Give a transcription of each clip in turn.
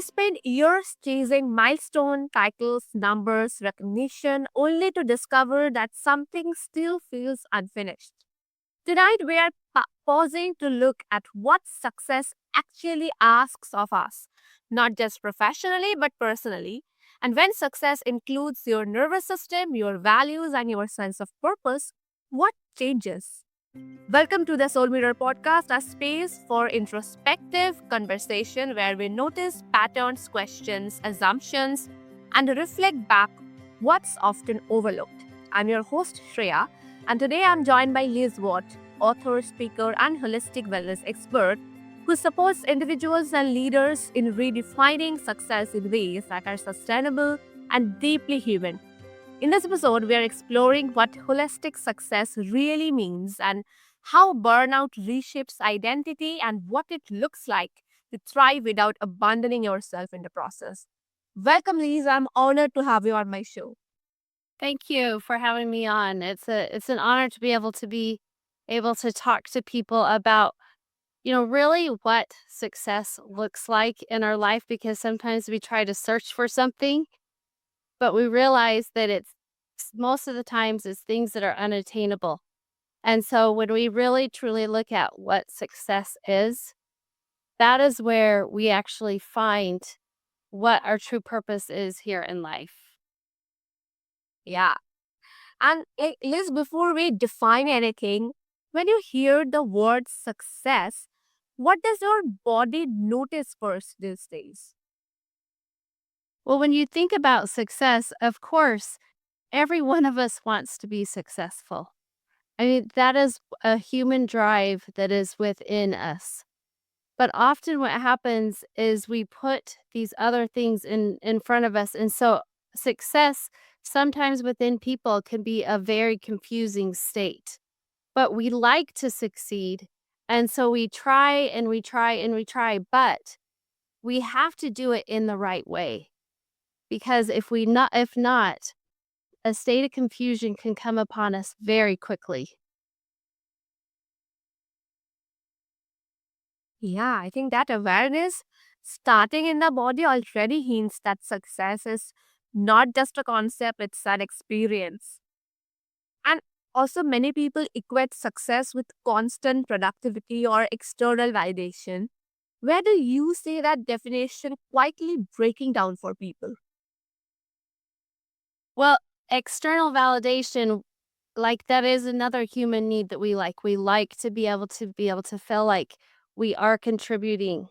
spend years chasing milestone titles, numbers, recognition, only to discover that something still feels unfinished. Tonight, we are pausing to look at what success actually asks of us, not just professionally, but personally. And when success includes your nervous system, your values, and your sense of purpose, what changes? Welcome to the Soul Mirror podcast, a space for introspective conversation where we notice patterns, questions, assumptions, and reflect back what's often overlooked. I'm your host, Shriya, and today I'm joined by Liz Watt, author, speaker, and holistic wellness expert who supports individuals and leaders in redefining success in ways that are sustainable and deeply human. In this episode, we are exploring what holistic success really means and how burnout reshapes identity and what it looks like to thrive without abandoning yourself in the process. Welcome, Lisa. I'm honored to have you on my show. Thank you for having me on. It's an honor to be able to talk to people about, really what success looks like in our life because sometimes we try to search for something, but we realize that most of the times it's things that are unattainable. And so when we really truly look at what success is, that is where we actually find what our true purpose is here in life. Yeah. And Liz, before we define anything, when you hear the word success, what does your body notice first these days? Well, when you think about success, of course, every one of us wants to be successful. I mean, that is a human drive that is within us. But often what happens is we put these other things in front of us. And so success sometimes within people can be a very confusing state. But we like to succeed. And so we try and we try and we try, but we have to do it in the right way. Because if not, a state of confusion can come upon us very quickly. Yeah, I think that awareness starting in the body already hints that success is not just a concept, it's an experience. And also, many people equate success with constant productivity or external validation. Where do you see that definition quietly breaking down for people? Well, external validation, like that is another human need that we like. We like to be able to feel like we are contributing.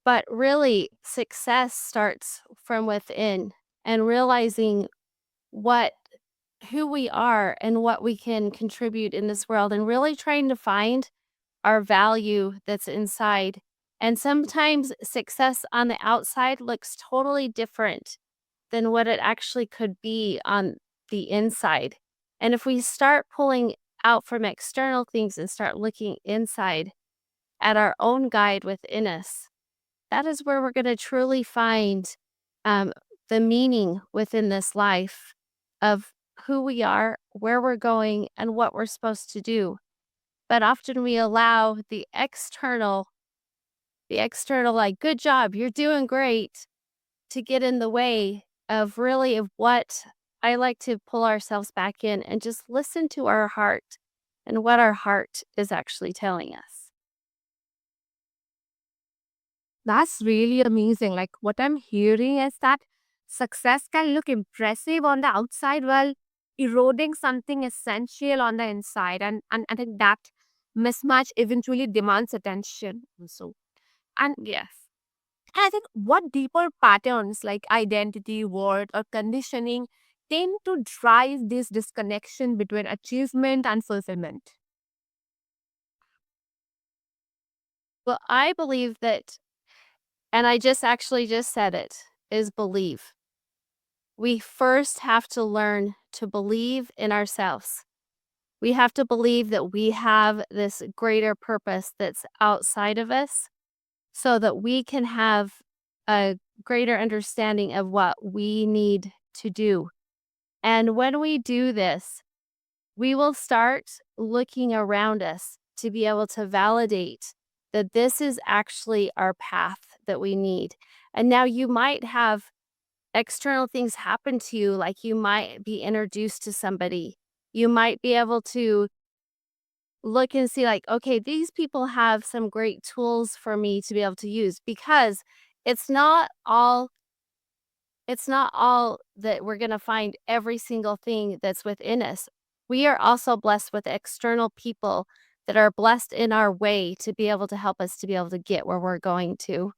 But really, success starts from within and realizing what who we are and what we can contribute in this world and really trying to find our value that's inside. And sometimes success on the outside looks totally different than what it actually could be on the inside. And if we start pulling out from external things and start looking inside at our own guide within us, that is where we're going to truly find um, the meaning within this life of who we are, where we're going, and what we're supposed to do. But often we allow the external, like, good job, you're doing great, to get in the way of really of what I like to pull ourselves back in and just listen to our heart and what our heart is actually telling us. That's really amazing. Like, what I'm hearing is that success can look impressive on the outside while eroding something essential on the inside. And I think that mismatch eventually demands attention also. And Yes. I think what deeper patterns like identity, worth, or conditioning tend to drive this disconnection between achievement and fulfillment. Well, I believe that, and I just actually just said it, is believe. We first have to learn to believe in ourselves. We have to believe that we have this greater purpose that's outside of us so that we can have a greater understanding of what we need to do. And when we do this, we will start looking around us to be able to validate that this is actually our path that we need. And now you might have external things happen to you, like you might be introduced to somebody. You might be able to look and see, like, okay, these people have some great tools for me to be able to use, because it's not all it's not all that we're going to find every single thing that's within us. We are also blessed with external people that are blessed in our way to be able to help us to be able to get where we're going to.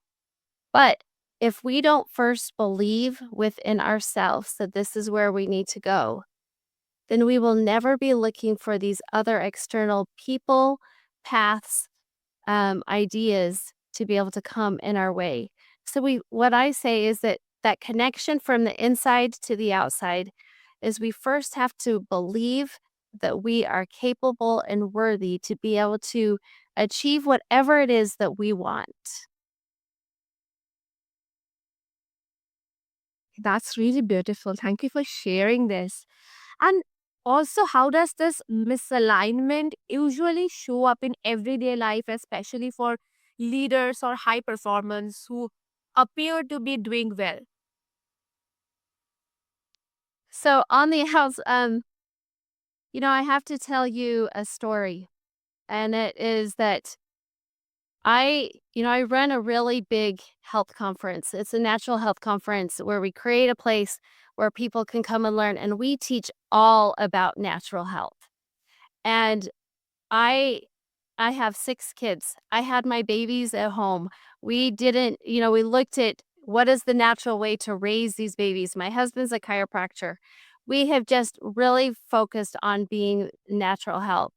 But if we don't first believe within ourselves that this is where we need to go, then we will never be looking for these other external people, paths, ideas to be able to come in our way. So what I say is that that connection from the inside to the outside is we first have to believe that we are capable and worthy to be able to achieve whatever it is that we want. That's really beautiful. Thank you for sharing this. And also, how does this misalignment usually show up in everyday life, especially for leaders or high performers who appear to be doing well? So on the house, I have to tell you a story, and it is that I run a really big health conference. It's a natural health conference where we create a place where people can come and learn, and we teach all about natural health. And I I have 6 kids. I had my babies at home. We didn't, we looked at what is the natural way to raise these babies. My husband's a chiropractor. We have just really focused on being natural health.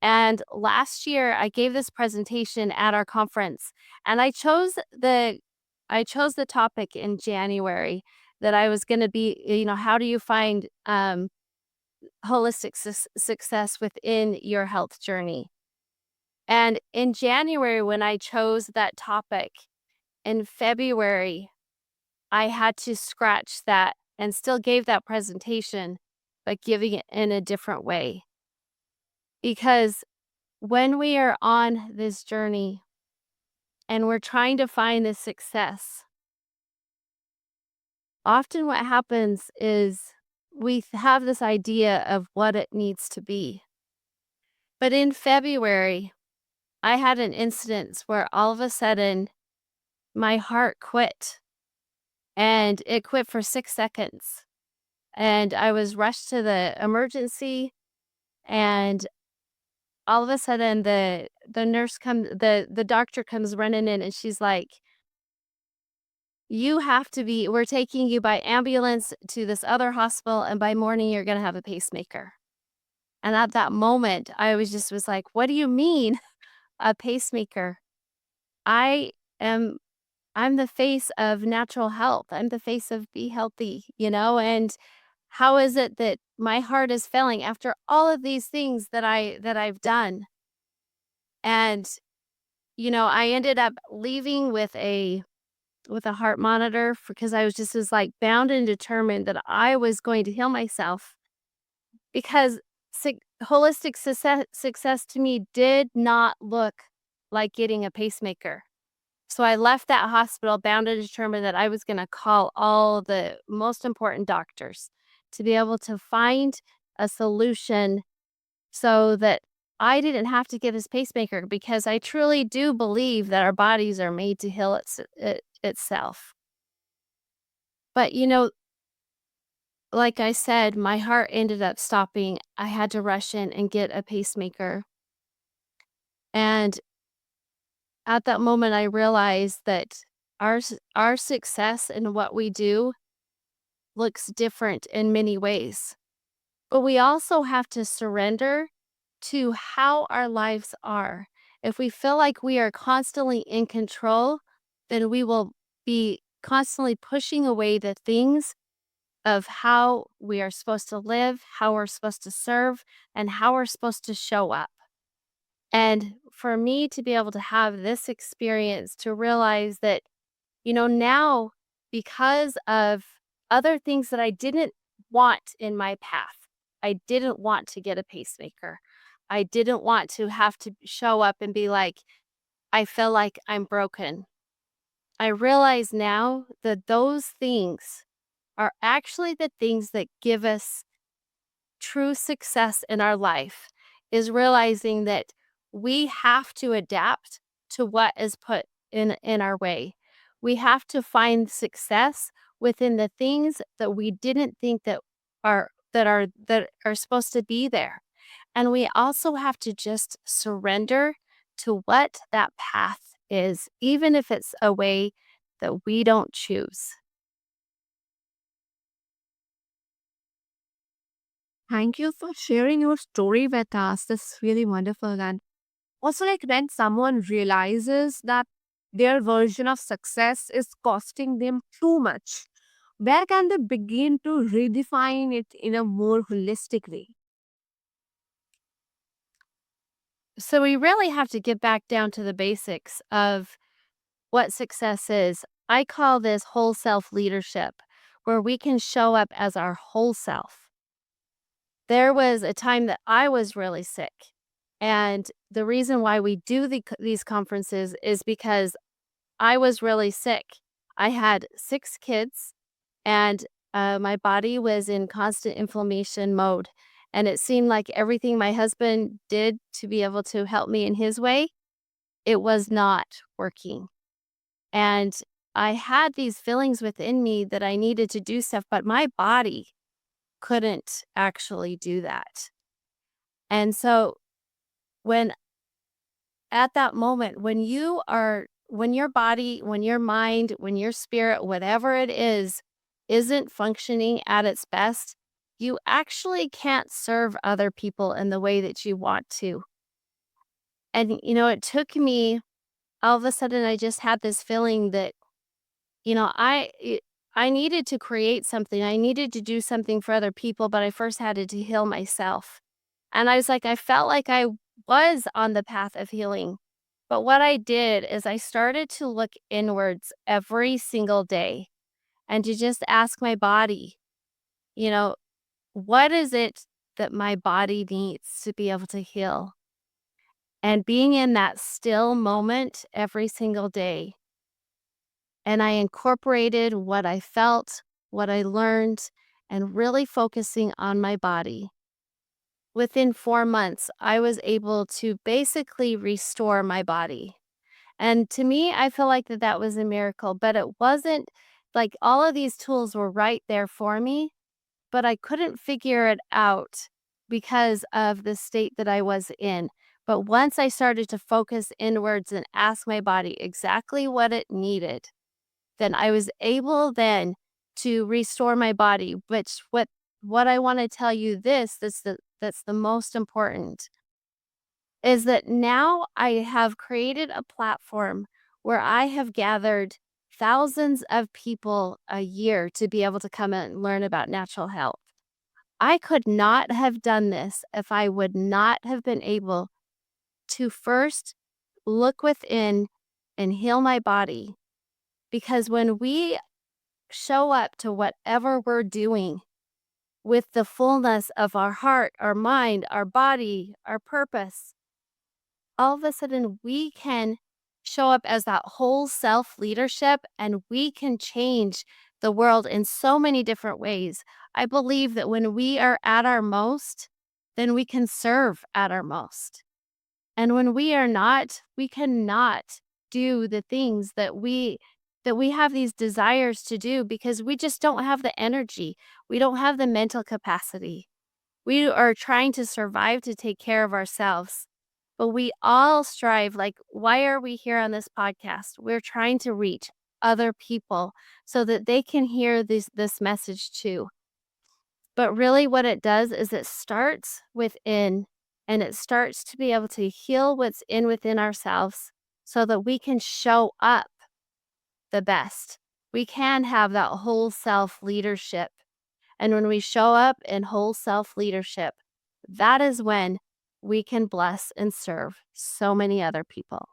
And last year I gave this presentation at our conference, and I chose the topic in January that I was going to be, how do you find holistic success within your health journey? And in January, when I chose that topic, in February, I had to scratch that and still gave that presentation, but giving it in a different way. Because when we are on this journey and we're trying to find this success, often what happens is have this idea of what it needs to be. But in February, I had an instance where all of a sudden my heart quit, and it quit for 6 seconds. And I was rushed to the emergency, and all of a sudden the doctor comes running in, and she's like, we're taking you by ambulance to this other hospital, and by morning you're going to have a pacemaker. And at that moment, was like, what do you mean a pacemaker? I am I'm the face of natural health. I'm the face of be healthy, and how is it that my heart is failing after all of these things that I've done? And I ended up leaving with a heart monitor, because I was like bound and determined that I was going to heal myself, because holistic success to me did not look like getting a pacemaker. So I left that hospital bound and determined that I was going to call all the most important doctors to be able to find a solution so that I didn't have to get this pacemaker, because I truly do believe that our bodies are made to heal itself. But, like I said, my heart ended up stopping. I had to rush in and get a pacemaker. And at that moment, I realized that our success in what we do looks different in many ways. But we also have to surrender to how our lives are. If we feel like we are constantly in control, then we will be constantly pushing away the things of how we are supposed to live, how we're supposed to serve, and how we're supposed to show up. And for me to be able to have this experience, to realize that, now, because of other things that I didn't want in my path, I didn't want to get a pacemaker. I didn't want to have to show up and be like, I feel like I'm broken. I realize now that those things are actually the things that give us true success in our life, is realizing that we have to adapt to what is put in our way. We have to find success within the things that we didn't think that are supposed to be there. And we also have to just surrender to what that path is, even if it's a way that we don't choose. Thank you for sharing your story with us. That's really wonderful. And also, like when someone realizes that their version of success is costing them too much, where can they begin to redefine it in a more holistic way? So we really have to get back down to the basics of what success is. I call this whole self leadership, where we can show up as our whole self. There was a time that I was really sick. And the reason why we do these conferences is because I was really sick. I had 6 kids, and my body was in constant inflammation mode. And it seemed like everything my husband did to be able to help me in his way, it was not working. And I had these feelings within me that I needed to do stuff, but my body couldn't actually do that. And so when at that moment, when your body, when your mind, when your spirit, whatever it is, isn't functioning at its best, you actually can't serve other people in the way that you want to. And, it took me, all of a sudden, I just had this feeling that, you know, I, it- I needed to create something. I needed to do something for other people, but I first had to heal myself. And I was like, I felt like I was on the path of healing. But what I did is I started to look inwards every single day and to just ask my body, you know, what is it that my body needs to be able to heal? And being in that still moment every single day. And I incorporated what I felt, what I learned, and really focusing on my body. Within 4 months, I was able to basically restore my body. And to me, I feel like that was a miracle, but it wasn't like all of these tools were right there for me, but I couldn't figure it out because of the state that I was in. But once I started to focus inwards and ask my body exactly what it needed, then I was able then to restore my body, which what I want to tell you that's the most important is that now I have created a platform where I have gathered thousands of people a year to be able to come and learn about natural health. I could not have done this if I would not have been able to first look within and heal my body. Because when we show up to whatever we're doing with the fullness of our heart, our mind, our body, our purpose, all of a sudden we can show up as that whole self leadership and we can change the world in so many different ways. I believe that when we are at our most, then we can serve at our most. And when we are not, we cannot do the things that we have these desires to do because we just don't have the energy. We don't have the mental capacity. We are trying to survive to take care of ourselves. But we all strive, like, why are we here on this podcast? We're trying to reach other people so that they can hear this message too. But really, what it does is it starts within and it starts to be able to heal what's in within ourselves so that we can show up the best. We can have that whole self leadership. And when we show up in whole self leadership, that is when we can bless and serve so many other people.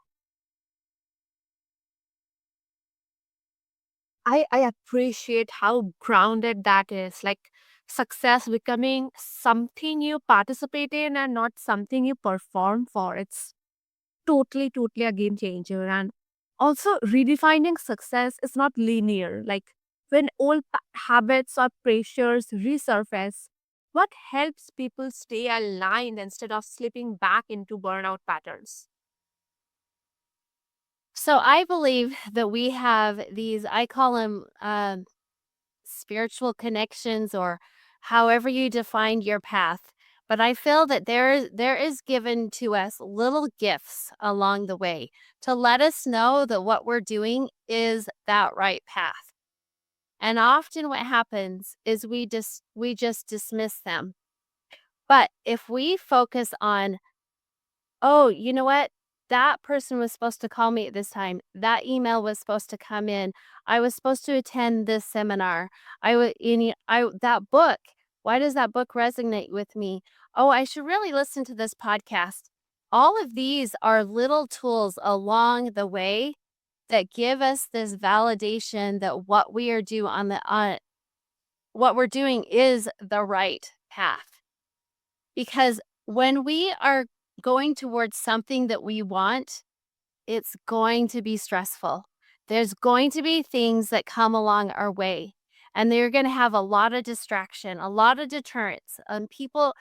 I appreciate how grounded that is. Like success becoming something you participate in and not something you perform for. It's totally a game changer. And Also, redefining success is not linear. Like when old habits or pressures resurface, what helps people stay aligned instead of slipping back into burnout patterns? So I believe that we have these, I call them spiritual connections, or however you define your path. But I feel that there is given to us little gifts along the way to let us know that what we're doing is that right path. And often what happens is we just dismiss them. But if we focus on, oh, you know what? That person was supposed to call me at this time. That email was supposed to come in. I was supposed to attend this seminar. That book. Why does that book resonate with me? Oh, I should really listen to this podcast. All of these are little tools along the way that give us this validation that what we're doing is the right path. Because when we are going towards something that we want, it's going to be stressful. There's going to be things that come along our way, and they're going to have a lot of distraction, a lot of deterrence. People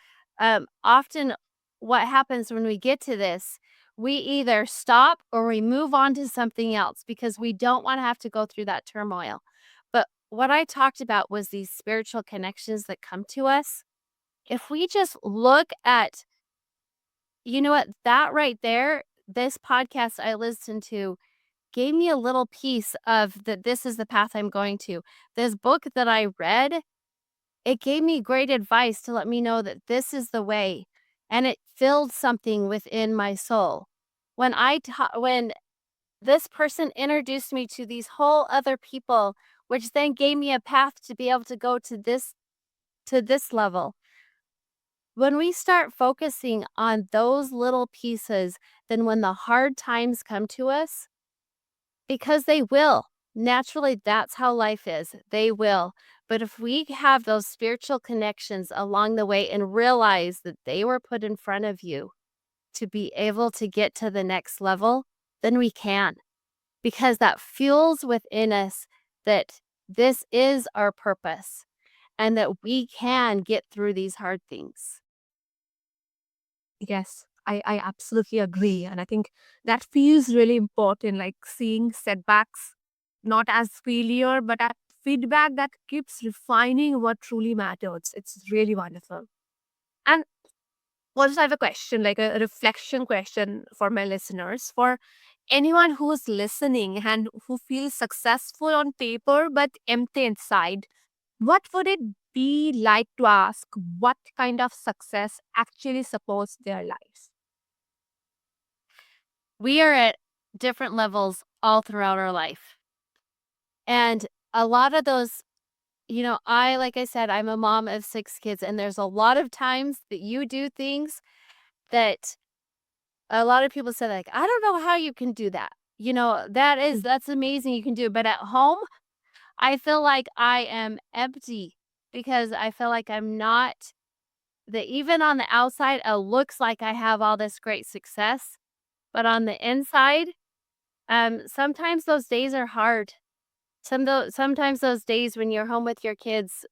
often, what happens when we get to this, we either stop or we move on to something else because we don't want to have to go through that turmoil. But what I talked about was these spiritual connections that come to us. If we just look at, you know what, that right there, this podcast I listened to gave me a little piece of that this is the path I'm going to. This book that I read, it gave me great advice to let me know that this is the way, and it filled something within my soul. When this person introduced me to these whole other people, which then gave me a path to be able to go to this level. When we start focusing on those little pieces, then when the hard times come to us, because they will, naturally, that's how life is. They will. But if we have those spiritual connections along the way and realize that they were put in front of you to be able to get to the next level, then we can, because that fuels within us that this is our purpose and that we can get through these hard things. Yes, I absolutely agree. And I think that feels really important, like seeing setbacks not as failure, but as feedback that keeps refining what truly matters. It's really wonderful. And also, I have a question, like a reflection question for my listeners. For anyone who's listening and who feels successful on paper but empty inside, what would it be like to ask what kind of success actually supports their lives? We are at different levels all throughout our life. And a lot of those, like I said, I'm a mom of 6 kids, and there's a lot of times that you do things that a lot of people say, like, I don't know how you can do that. That's amazing you can do it. But at home, I feel like I am empty because I feel like I'm not that even on the outside, it looks like I have all this great success. But on the inside, sometimes those days are hard. Sometimes those days when you're home with your kids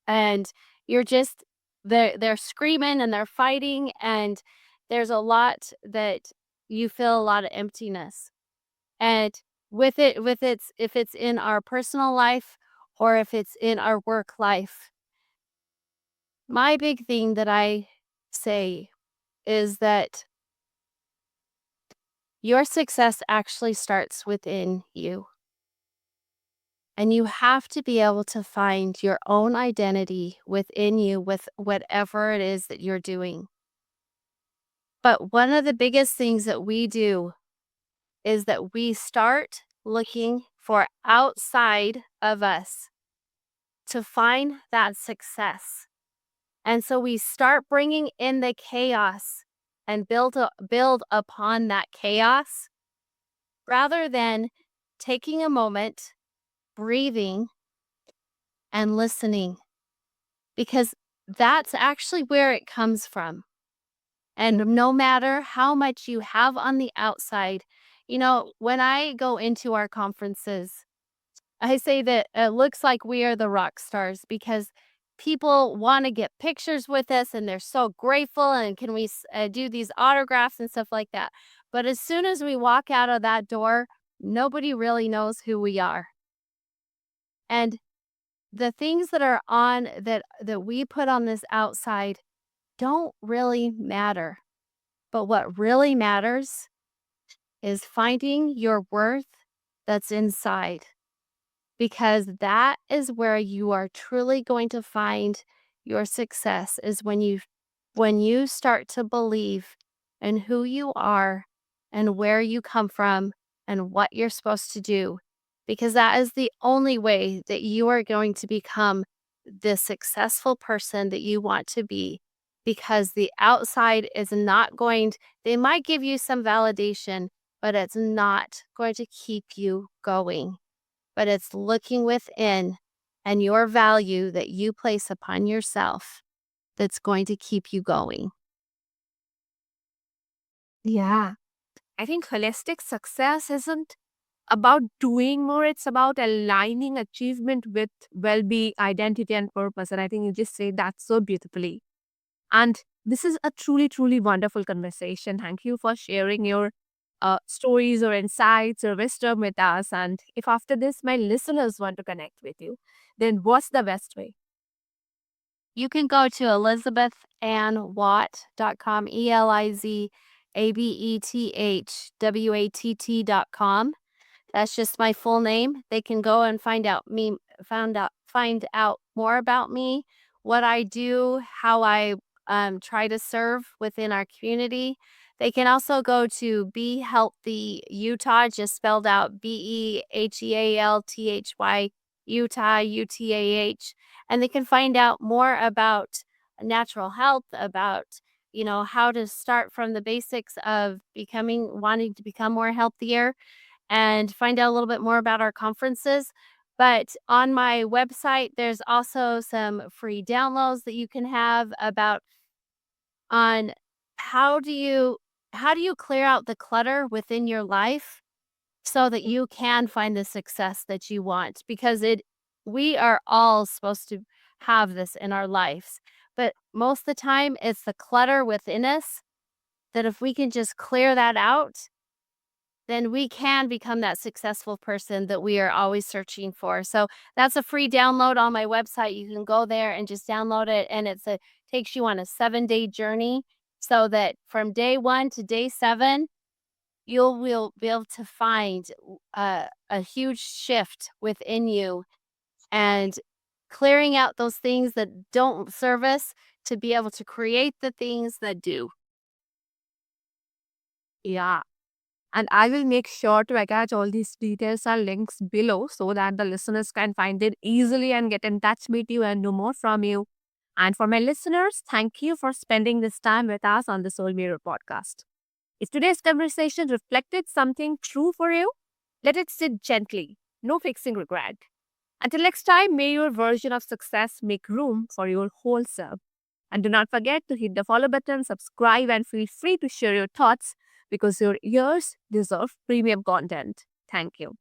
and you're just they're screaming and they're fighting, and there's a lot that you feel a lot of emptiness. And with its if it's in our personal life or if it's in our work life, my big thing that I say is that your success actually starts within you. And you have to be able to find your own identity within you with whatever it is that you're doing. But one of the biggest things that we do is that we start looking for outside of us to find that success. And so we start bringing in the chaos and build upon that chaos rather than taking a moment, breathing, and listening, because that's actually where it comes from. And no matter how much you have on the outside, When I go into our conferences, I say that it looks like we are the rock stars because people want to get pictures with us and they're so grateful. And can we do these autographs and stuff like that? But as soon as we walk out of that door, nobody really knows who we are. And the things that are on that we put on this outside don't really matter. But what really matters is finding your worth that's inside, because that is where you are truly going to find your success, is when you start to believe in who you are and where you come from and what you're supposed to do, because that is the only way that you are going to become the successful person that you want to be. Because the outside is not going to, they might give you some validation, but it's not going to keep you going, but it's looking within and your value that you place upon yourself that's going to keep you going. Yeah. I think holistic success isn't about doing more, it's about aligning achievement with well being, identity, and purpose. And I think you just say that so beautifully. And this is a truly, truly wonderful conversation. Thank you for sharing your stories or insights or wisdom with us. And if after this my listeners want to connect with you, then what's the best way? You can go to elizabethannwatt.com, ELIZABETHWATT.com. That's just my full name. They can go and find out more about me, what I do, how I try to serve within our community. They can also go to Be Healthy Utah, just spelled out BEHEALTHY Utah, UTAH, and they can find out more about natural health, about how to start from the basics of wanting to become more healthier, and find out a little bit more about our conferences. But on my website, there's also some free downloads that you can have about on how do you clear out the clutter within your life so that you can find the success that you want, because it we are all supposed to have this in our lives. But most of the time it's the clutter within us that if we can just clear that out, then we can become that successful person that we are always searching for. So that's a free download on my website. You can go there and just download it, and takes you on a 7-day journey, so that from day 1 to day 7, you will be able to find a huge shift within you, and clearing out those things that don't serve us to be able to create the things that do. Yeah. And I will make sure to attach all these details and links below so that the listeners can find it easily and get in touch with you and know more from you. And for my listeners, thank you for spending this time with us on the Soul Mirror podcast. If today's conversation reflected something true for you, let it sit gently, no fixing regret. Until next time, may your version of success make room for your whole self. And do not forget to hit the follow button, subscribe, and feel free to share your thoughts because your ears deserve premium content. Thank you.